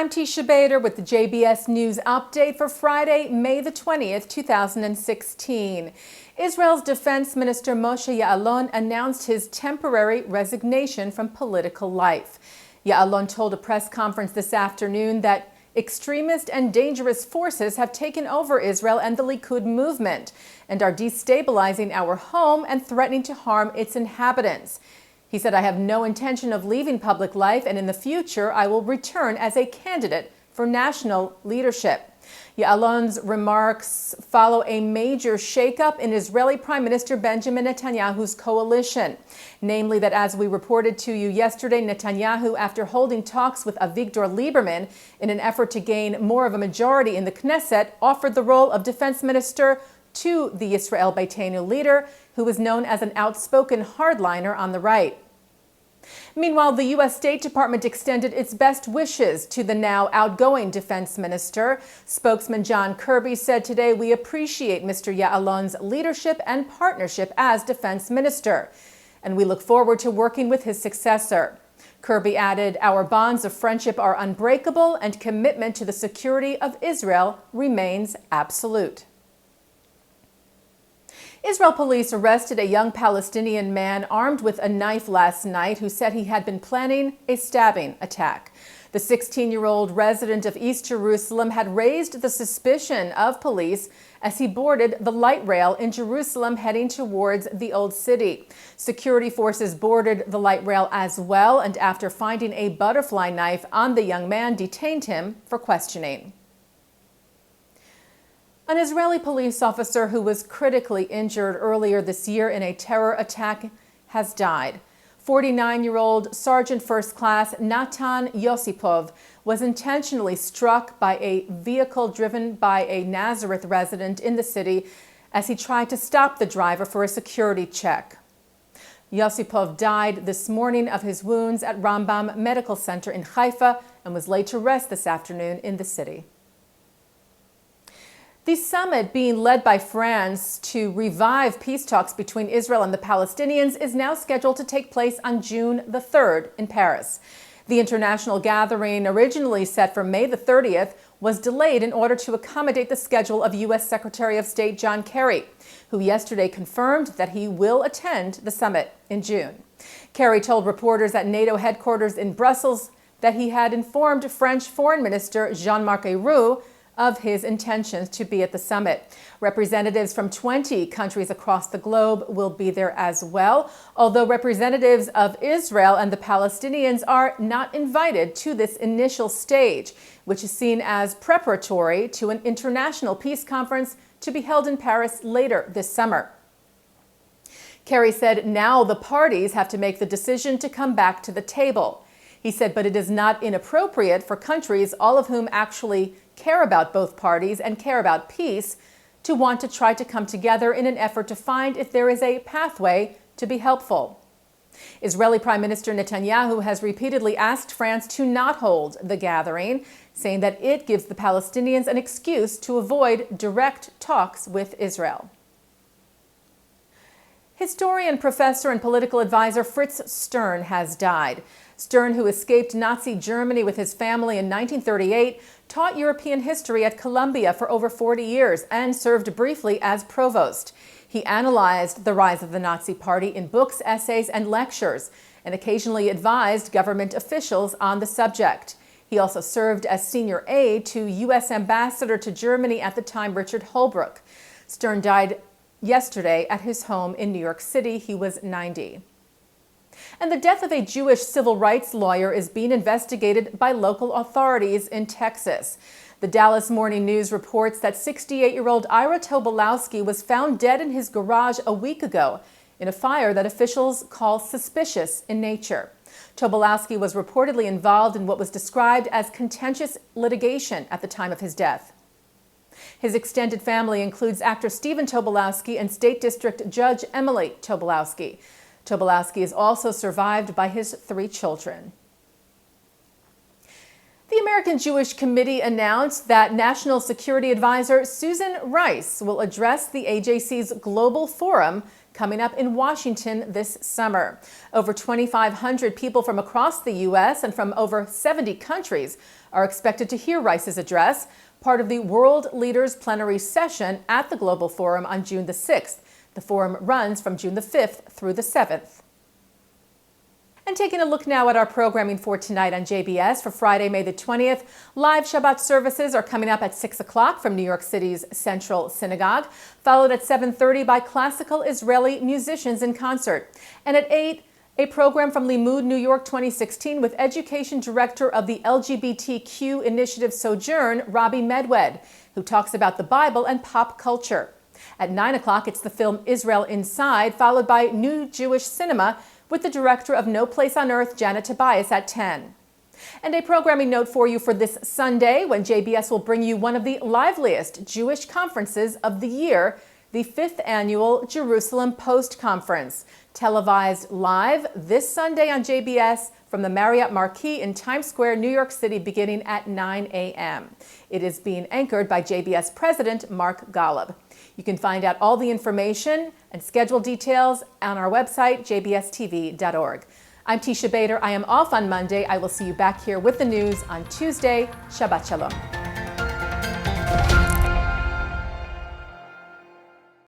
I'm Teisha Bader with the JBS News Update for Friday, May the 20th, 2016. Israel's Defense Minister Moshe Ya'alon announced his temporary resignation from political life. Ya'alon told a press conference this afternoon that extremist and dangerous forces have taken over Israel and the Likud movement and are destabilizing our home and threatening to harm its inhabitants. He said, "I have no intention of leaving public life, and in the future I will return as a candidate for national leadership." Ya'alon's remarks follow a major shakeup in Israeli Prime Minister Benjamin Netanyahu's coalition. Namely that, as we reported to you yesterday, Netanyahu, after holding talks with Avigdor Lieberman in an effort to gain more of a majority in the Knesset, offered the role of defense minister to the Yisrael Beitenu leader, who is known as an outspoken hardliner on the right. Meanwhile, the U.S. State Department extended its best wishes to the now outgoing defense minister. Spokesman John Kirby said today, "We appreciate Mr. Ya'alon's leadership and partnership as defense minister, and we look forward to working with his successor." Kirby added, "Our bonds of friendship are unbreakable and commitment to the security of Israel remains absolute." Israel police arrested a young Palestinian man armed with a knife last night who said he had been planning a stabbing attack. The 16-year-old resident of East Jerusalem had raised the suspicion of police as he boarded the light rail in Jerusalem heading towards the Old City. Security forces boarded the light rail as well, and after finding a butterfly knife on the young man, detained him for questioning. An Israeli police officer who was critically injured earlier this year in a terror attack has died. 49-year-old Sergeant First Class Natan Yosipov was intentionally struck by a vehicle driven by a Nazareth resident in the city as he tried to stop the driver for a security check. Yosipov died this morning of his wounds at Rambam Medical Center in Haifa and was laid to rest this afternoon in the city. The summit being led by France to revive peace talks between Israel and the Palestinians is now scheduled to take place on June the 3rd in Paris. The international gathering, originally set for May the 30th, was delayed in order to accommodate the schedule of U.S. Secretary of State John Kerry, who yesterday confirmed that he will attend the summit in June. Kerry told reporters at NATO headquarters in Brussels that he had informed French Foreign Minister Jean-Marc Ayrault of his intentions to be at the summit. Representatives from 20 countries across the globe will be there as well, although representatives of Israel and the Palestinians are not invited to this initial stage, which is seen as preparatory to an international peace conference to be held in Paris later this summer. Kerry said now the parties have to make the decision to come back to the table. He said, but it is not inappropriate for countries, all of whom actually care about both parties and care about peace, to want to try to come together in an effort to find if there is a pathway to be helpful. Israeli Prime Minister Netanyahu has repeatedly asked France to not hold the gathering, saying that it gives the Palestinians an excuse to avoid direct talks with Israel. Historian, professor, and political advisor Fritz Stern has died. Stern, who escaped Nazi Germany with his family in 1938, taught European history at Columbia for over 40 years and served briefly as provost. He analyzed the rise of the Nazi Party in books, essays, and lectures, and occasionally advised government officials on the subject. He also served as senior aide to U.S. Ambassador to Germany at the time, Richard Holbrooke. Stern died yesterday at his home in New York City. He was 90. And the death of a Jewish civil rights lawyer is being investigated by local authorities in Texas. The Dallas Morning News reports that 68-year-old Ira Tobolowsky was found dead in his garage a week ago in a fire that officials call suspicious in nature. Tobolowsky was reportedly involved in what was described as contentious litigation at the time of his death. His extended family includes actor Stephen Tobolowsky and State District Judge Emily Tobolowsky. Tobolowsky is also survived by his 3 children. The American Jewish Committee announced that National Security Advisor Susan Rice will address the AJC's Global Forum coming up in Washington this summer. Over 2,500 people from across the U.S. and from over 70 countries are expected to hear Rice's address, part of the World Leaders Plenary Session at the Global Forum on June the 6th. The forum runs from June the 5th through the 7th. And taking a look now at our programming for tonight on JBS for Friday, May the 20th. Live Shabbat services are coming up at 6 o'clock from New York City's Central Synagogue, followed at 7:30 by classical Israeli musicians in concert. And at 8, a program from Limud New York 2016 with Education Director of the LGBTQ Initiative Sojourn, Robbie Medwed, who talks about the Bible and pop culture. At 9 o'clock, it's the film Israel Inside, followed by New Jewish Cinema with the director of No Place on Earth, Janet Tobias, at 10. And a programming note for you for this Sunday, when JBS will bring you one of the liveliest Jewish conferences of the year, the 5th Annual Jerusalem Post Conference, televised live this Sunday on JBS from the Marriott Marquis in Times Square, New York City, beginning at 9 a.m. It is being anchored by JBS President Mark Golub. You can find out all the information and schedule details on our website, jbstv.org. I'm Teisha Bader. I am off on Monday. I will see you back here with the news on Tuesday. Shabbat Shalom.